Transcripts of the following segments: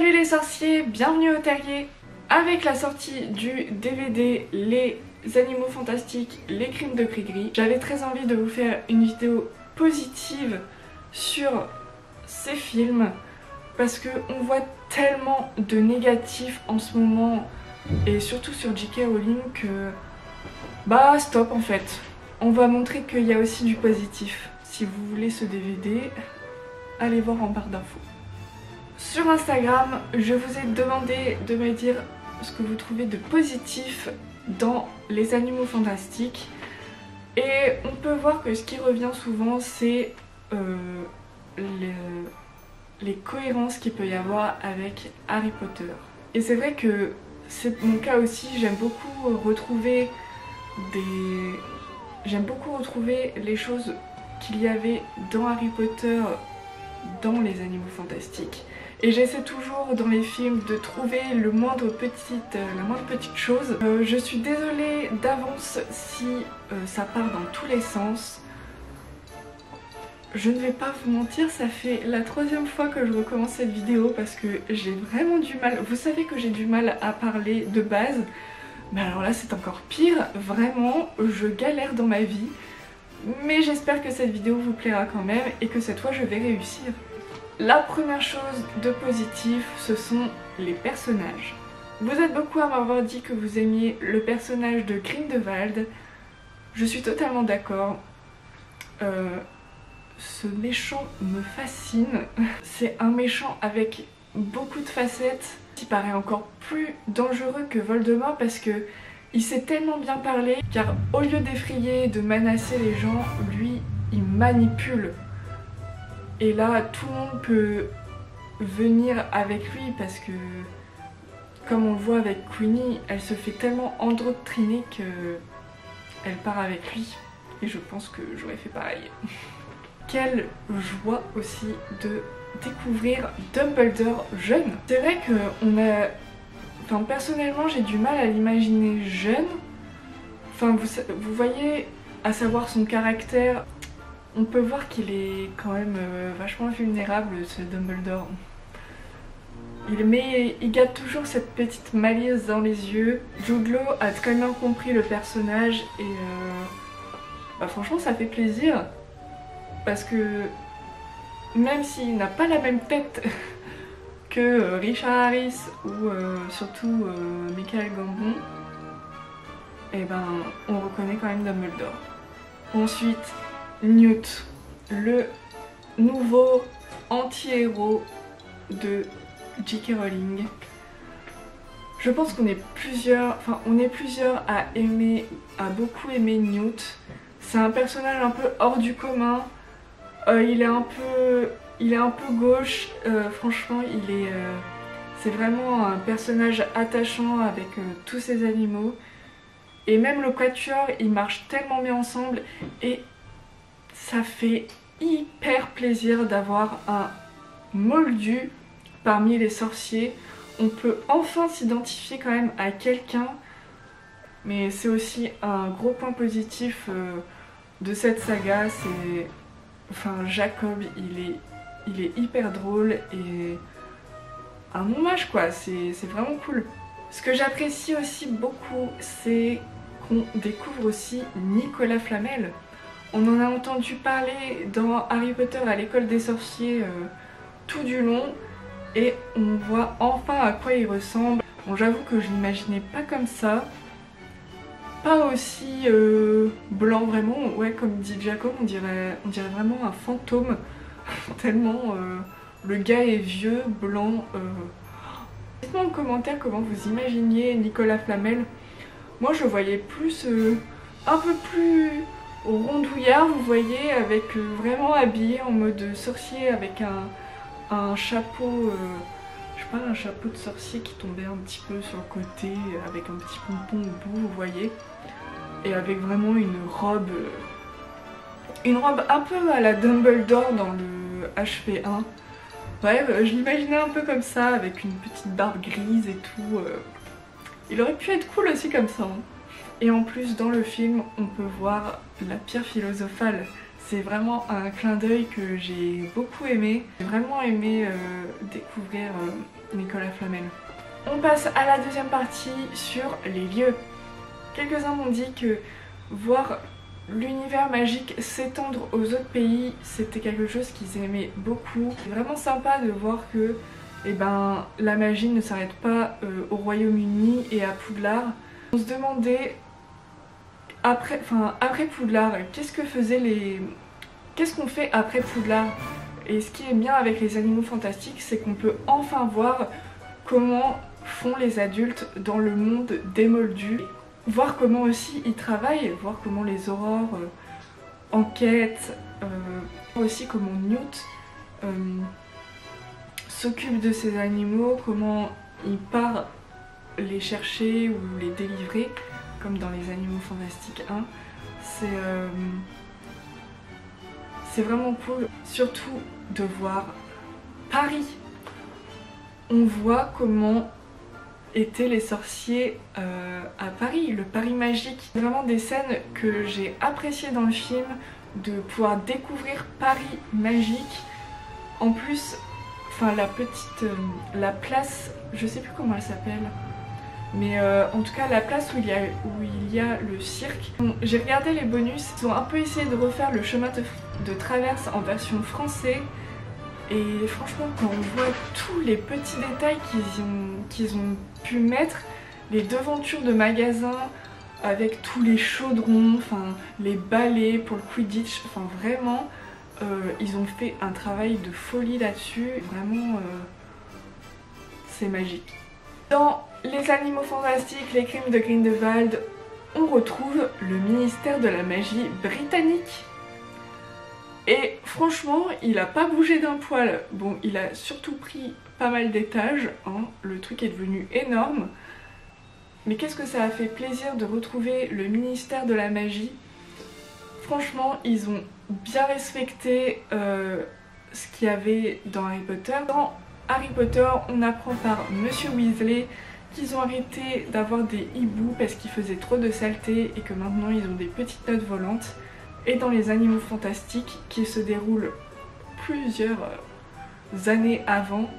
Salut les sorciers, bienvenue au terrier. Avec la sortie du DVD Les Animaux Fantastiques, les Crimes de Cricri, j'avais très envie de vous faire une vidéo positive sur ces films parce qu'on voit tellement de négatifs en ce moment et surtout sur J.K. Rowling que bah stop en fait. On va montrer qu'il y a aussi du positif. Si vous voulez ce DVD, allez voir en barre d'infos. Sur Instagram, je vous ai demandé de me dire ce que vous trouvez de positif dans les animaux fantastiques. Et on peut voir que ce qui revient souvent, c'est les cohérences qu'il peut y avoir avec Harry Potter. Et c'est vrai que c'est mon cas aussi, j'aime beaucoup retrouver les choses qu'il y avait dans Harry Potter dans les animaux fantastiques. Et j'essaie toujours dans les films de trouver la moindre petite chose. Je suis désolée d'avance si ça part dans tous les sens. Je ne vais pas vous mentir, ça fait la 3e fois que je recommence cette vidéo parce que j'ai vraiment du mal. Vous savez que j'ai du mal à parler de base, mais alors là c'est encore pire. Vraiment, je galère dans ma vie. Mais j'espère que cette vidéo vous plaira quand même et que cette fois je vais réussir. La première chose de positif, ce sont les personnages. Vous êtes beaucoup à m'avoir dit que vous aimiez le personnage de Grindelwald. Je suis totalement d'accord. Ce méchant me fascine. C'est un méchant avec beaucoup de facettes qui paraît encore plus dangereux que Voldemort parce que il sait tellement bien parler car au lieu d'effrayer, de menacer les gens, lui il manipule. Et là tout le monde peut venir avec lui parce que comme on le voit avec Queenie, elle se fait tellement endoctriner qu'elle part avec lui. Et je pense que j'aurais fait pareil. Quelle joie aussi de découvrir Dumbledore jeune. C'est vrai que personnellement j'ai du mal à l'imaginer jeune. Enfin vous voyez, à savoir son caractère, on peut voir qu'il est quand même vachement vulnérable ce Dumbledore. Il garde toujours cette petite malice dans les yeux. Jude Law a très bien compris le personnage et franchement ça fait plaisir. Parce que même s'il n'a pas la même tête que Richard Harris ou surtout Michael Gambon, et ben on reconnaît quand même Dumbledore. Ensuite, Newt, le nouveau anti-héros de J.K. Rowling. Je pense qu'on est plusieurs, à beaucoup aimer Newt. C'est un personnage un peu hors du commun. Il est un peu gauche. Franchement, c'est vraiment un personnage attachant avec tous ces animaux. Et même le quatuor, ils marchent tellement bien ensemble et ça fait hyper plaisir d'avoir un moldu parmi les sorciers. On peut enfin s'identifier quand même à quelqu'un. Mais c'est aussi un gros point positif de cette saga, c'est... Jacob, il est hyper drôle et un hommage quoi, c'est vraiment cool. Ce que j'apprécie aussi beaucoup, c'est qu'on découvre aussi Nicolas Flamel. On en a entendu parler dans Harry Potter à l'école des sorciers tout du long et on voit enfin à quoi il ressemble. Bon, j'avoue que je l'imaginais pas comme ça. Pas aussi blanc vraiment, ouais, comme dit Jacob, on dirait vraiment un fantôme. Tellement le gars est vieux, blanc. Dites-moi en commentaire comment vous imaginiez Nicolas Flamel. Moi je voyais plus, un peu plus rondouillard, vous voyez, avec vraiment habillé en mode sorcier avec un chapeau, je sais pas, un chapeau de sorcier qui tombait un petit peu sur le côté avec un petit pompon au bout, vous voyez. Et avec vraiment une robe un peu à la Dumbledore dans le HP1. Bref, je l'imaginais un peu comme ça, avec une petite barbe grise et tout. Il aurait pu être cool aussi comme ça. Hein. Et en plus, dans le film, on peut voir la pierre philosophale. c'est vraiment un clin d'œil que j'ai beaucoup aimé. J'ai vraiment aimé découvrir Nicolas Flamel. On passe à la deuxième partie sur les lieux. Quelques-uns m'ont dit que voir l'univers magique s'étendre aux autres pays, c'était quelque chose qu'ils aimaient beaucoup. C'est vraiment sympa de voir que la magie ne s'arrête pas au Royaume-Uni et à Poudlard. On se demandait, après Poudlard, qu'est-ce qu'on fait après Poudlard? Et ce qui est bien avec les animaux fantastiques, c'est qu'on peut enfin voir comment font les adultes dans le monde des Moldus. Voir comment aussi ils travaillent, voir comment les aurores enquêtent, aussi comment Newt s'occupe de ces animaux, comment il part les chercher ou les délivrer, comme dans les Animaux Fantastiques 1. C'est vraiment cool, surtout de voir Paris. On voit comment étaient les sorciers à Paris, le Paris magique. Vraiment des scènes que j'ai appréciées dans le film, de pouvoir découvrir Paris magique. En plus, la place, je sais plus comment elle s'appelle, mais en tout cas la place où il y a le cirque. Bon, j'ai regardé les bonus, ils ont un peu essayé de refaire le chemin de traverse en version français. Et franchement, quand on voit tous les petits détails qu'ils ont pu mettre, les devantures de magasins avec tous les chaudrons, les balais pour le Quidditch, vraiment, ils ont fait un travail de folie là-dessus. Vraiment, c'est magique. Dans les Animaux Fantastiques, les crimes de Grindelwald, on retrouve le ministère de la magie britannique. Et franchement, il a pas bougé d'un poil. Bon, il a surtout pris pas mal d'étages, hein. Le truc est devenu énorme. Mais qu'est-ce que ça a fait plaisir de retrouver le ministère de la magie. Franchement, ils ont bien respecté ce qu'il y avait dans Harry Potter. Dans Harry Potter, on apprend par Monsieur Weasley qu'ils ont arrêté d'avoir des hiboux parce qu'ils faisaient trop de saleté et que maintenant ils ont des petites notes volantes. Et dans les Animaux Fantastiques, qui se déroulent plusieurs années avant,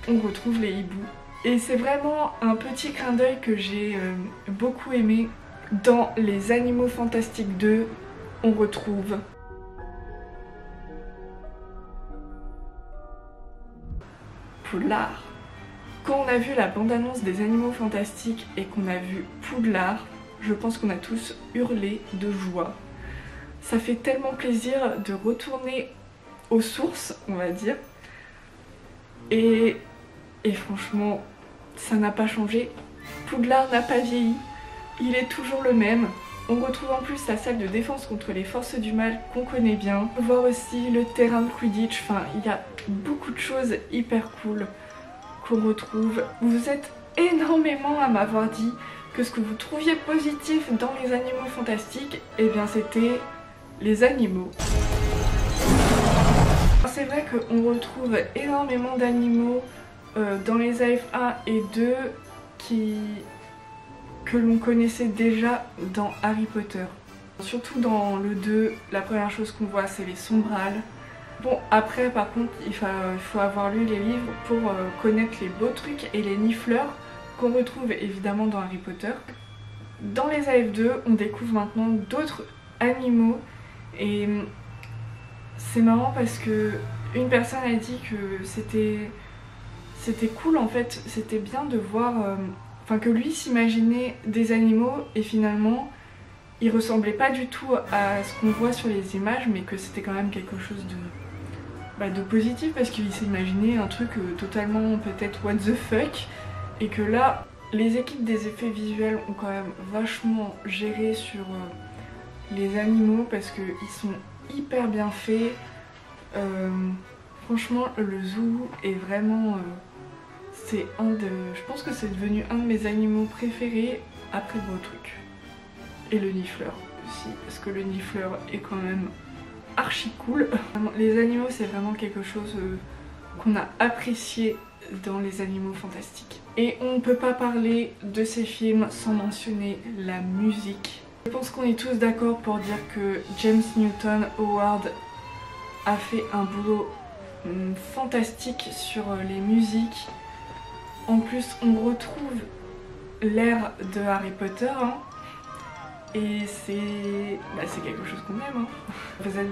on retrouve les hiboux. Et c'est vraiment un petit clin d'œil que j'ai beaucoup aimé. Dans les Animaux Fantastiques 2, on retrouve Poudlard. Quand on a vu la bande-annonce des Animaux Fantastiques et qu'on a vu Poudlard, je pense qu'on a tous hurlé de joie. Ça fait tellement plaisir de retourner aux sources, on va dire. Et franchement, ça n'a pas changé. Poudlard n'a pas vieilli. Il est toujours le même. On retrouve en plus la salle de défense contre les forces du mal qu'on connaît bien. On voit aussi le terrain de Quidditch. Il y a beaucoup de choses hyper cool qu'on retrouve. Vous êtes énormément à m'avoir dit que ce que vous trouviez positif dans les Animaux Fantastiques, eh bien c'était les animaux. C'est vrai qu'on retrouve énormément d'animaux dans les AF1 et 2 que l'on connaissait déjà dans Harry Potter. Surtout dans le 2, la première chose qu'on voit c'est les sombrales. Bon, après par contre il faut avoir lu les livres pour connaître les beaux trucs et les nifleurs qu'on retrouve évidemment dans Harry Potter. Dans les AF2, on découvre maintenant d'autres animaux et c'est marrant parce que une personne a dit que c'était cool en fait, c'était bien de voir, que lui s'imaginait des animaux et finalement il ressemblait pas du tout à ce qu'on voit sur les images, mais que c'était quand même quelque chose de positif parce qu'il s'imaginait un truc totalement peut-être what the fuck, et que là les équipes des effets visuels ont quand même vachement géré sur les animaux parce qu'ils sont hyper bien faits. Franchement le zoo est vraiment je pense que c'est devenu un de mes animaux préférés après le beau truc. Et le nifleur aussi, parce que le nifleur est quand même archi cool. Les animaux c'est vraiment quelque chose qu'on a apprécié dans les Animaux Fantastiques. Et on ne peut pas parler de ces films sans mentionner la musique. Je pense qu'on est tous d'accord pour dire que James Newton Howard a fait un boulot fantastique sur les musiques. En plus, on retrouve l'ère de Harry Potter, hein, et c'est quelque chose qu'on aime. Hein. Vous êtes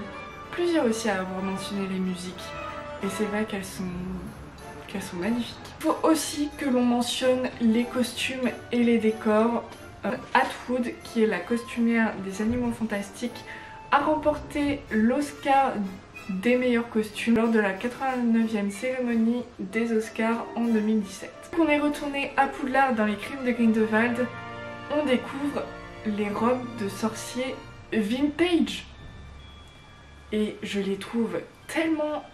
plusieurs aussi à avoir mentionné les musiques, et c'est vrai qu'elles sont magnifiques. Il faut aussi que l'on mentionne les costumes et les décors. Atwood, qui est la costumière des Animaux Fantastiques, a remporté l'Oscar des meilleurs costumes lors de la 89e cérémonie des Oscars en 2017. On est retourné à Poudlard dans les Crimes de Grindelwald. On découvre les robes de sorciers vintage. Et je les trouve tellement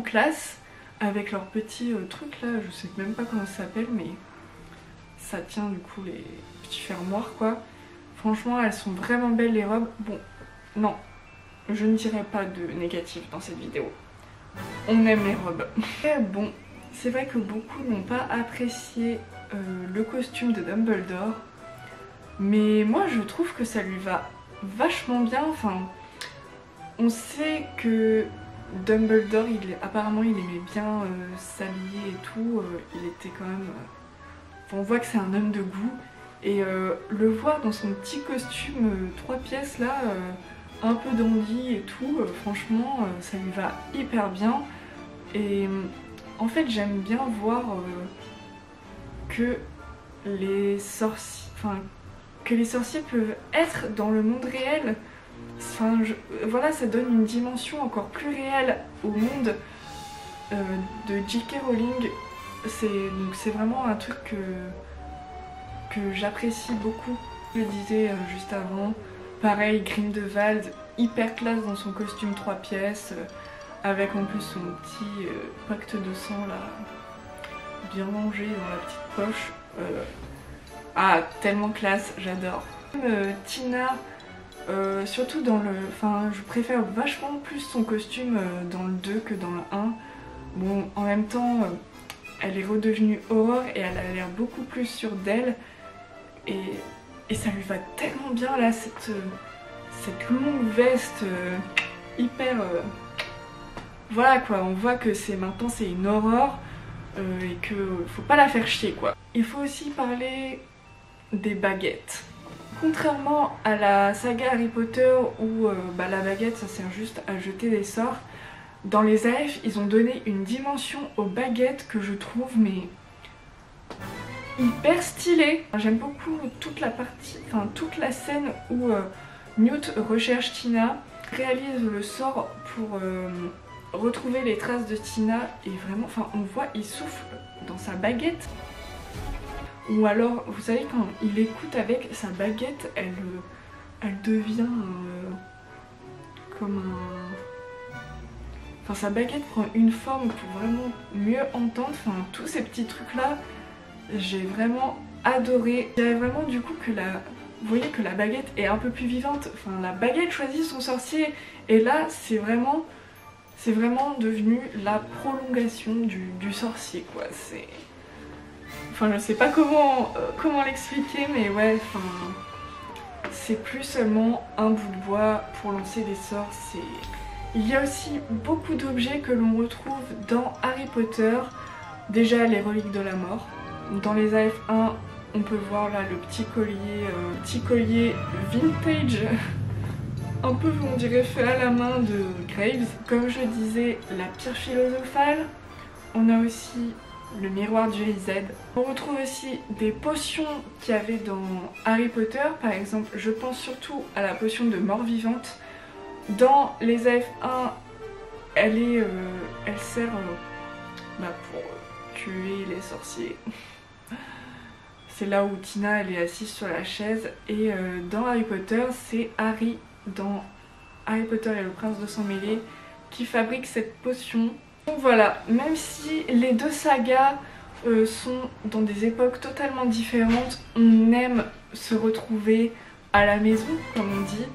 classe avec leurs petits trucs là, je sais même pas comment ça s'appelle, mais ça tient du coup les petits fermoirs quoi. Franchement, elles sont vraiment belles les robes. Bon, non, je ne dirais pas de négatif dans cette vidéo. On aime les robes. Et bon, c'est vrai que beaucoup n'ont pas apprécié le costume de Dumbledore, mais moi je trouve que ça lui va vachement bien. Enfin, on sait que Dumbledore, apparemment il aimait bien s'habiller et tout, il était quand même... on voit que c'est un homme de goût, et le voir dans son petit costume 3 pièces là, un peu dandy et tout, franchement ça lui va hyper bien. Et en fait j'aime bien voir que les sorciers peuvent être dans le monde réel. Enfin, voilà, ça donne une dimension encore plus réelle au monde de J.K. Rowling. C'est vraiment un truc que j'apprécie beaucoup. Je le disais juste avant. Pareil, Grindelwald, hyper classe dans son costume 3 pièces, avec en plus son petit pacte de sang là, bien rangé dans la petite poche. Ah, tellement classe, j'adore. Tina, surtout dans le... Enfin, je préfère vachement plus son costume dans le 2 que dans le 1. Bon, en même temps, elle est redevenue Aurore et elle a l'air beaucoup plus sûre d'elle. Et ça lui va tellement bien là, cette longue veste hyper... Voilà quoi, on voit que maintenant c'est une Aurore et que faut pas la faire chier quoi. Il faut aussi parler des baguettes. Contrairement à la saga Harry Potter où la baguette ça sert juste à jeter des sorts, dans les AF ils ont donné une dimension aux baguettes que je trouve mais hyper stylée. J'aime beaucoup toute la scène où Newt recherche Tina, réalise le sort pour retrouver les traces de Tina et vraiment, enfin on voit il souffle dans sa baguette. Ou alors, vous savez, quand il écoute avec sa baguette, elle devient comme un... Enfin, sa baguette prend une forme pour vraiment mieux entendre. Enfin, tous ces petits trucs-là, j'ai vraiment adoré. J'avais vraiment du coup que vous voyez que la baguette est un peu plus vivante. Enfin, la baguette choisit son sorcier. Et là, c'est vraiment devenu la prolongation du sorcier, quoi. Enfin, je sais pas comment l'expliquer, mais ouais, enfin, c'est plus seulement un bout de bois pour lancer des sorts. Il y a aussi beaucoup d'objets que l'on retrouve dans Harry Potter. Déjà les reliques de la mort. Dans les AF1, on peut voir là le petit collier vintage, un peu on dirait fait à la main de Graves. Comme je disais, la pierre philosophale. On a aussi le miroir du Z. On retrouve aussi des potions qu'il y avait dans Harry Potter, par exemple je pense surtout à la potion de mort vivante. Dans les AF1, elle sert pour tuer les sorciers. C'est là où Tina elle est assise sur la chaise. Et dans Harry Potter, c'est Harry dans Harry Potter et le prince de sang mêlé qui fabrique cette potion. Donc voilà, même si les deux sagas sont dans des époques totalement différentes, on aime se retrouver à la maison, comme on dit,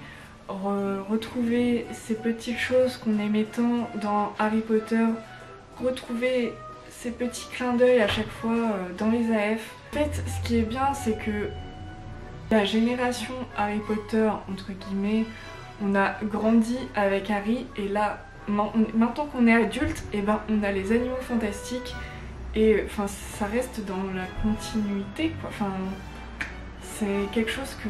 retrouver ces petites choses qu'on aimait tant dans Harry Potter, retrouver ces petits clins d'œil à chaque fois dans les AF. En fait, ce qui est bien, c'est que La génération Harry Potter, entre guillemets, on a grandi avec Harry et là, maintenant qu'on est adulte, et ben on a les animaux fantastiques et enfin ça reste dans la continuité quoi. Enfin, c'est quelque chose que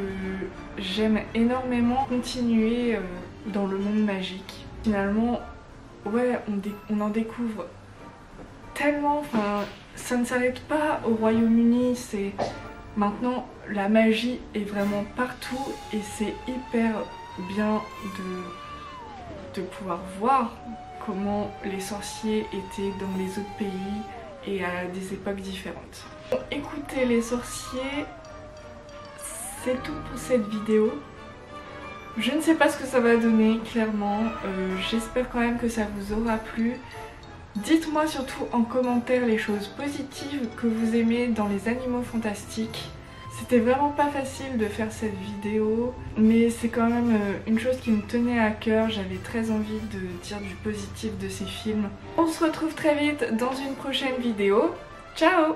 j'aime énormément, continuer dans le monde magique. Finalement, ouais, on en découvre tellement, enfin ça ne s'arrête pas au Royaume-Uni, c'est maintenant la magie est vraiment partout et c'est hyper bien de pouvoir voir comment les sorciers étaient dans les autres pays et à des époques différentes. Bon, écoutez les sorciers, c'est tout pour cette vidéo. Je ne sais pas ce que ça va donner clairement, j'espère quand même que ça vous aura plu. Dites-moi surtout en commentaire les choses positives que vous aimez dans les animaux fantastiques. C'était vraiment pas facile de faire cette vidéo, mais c'est quand même une chose qui me tenait à cœur. J'avais très envie de dire du positif de ces films. On se retrouve très vite dans une prochaine vidéo. Ciao!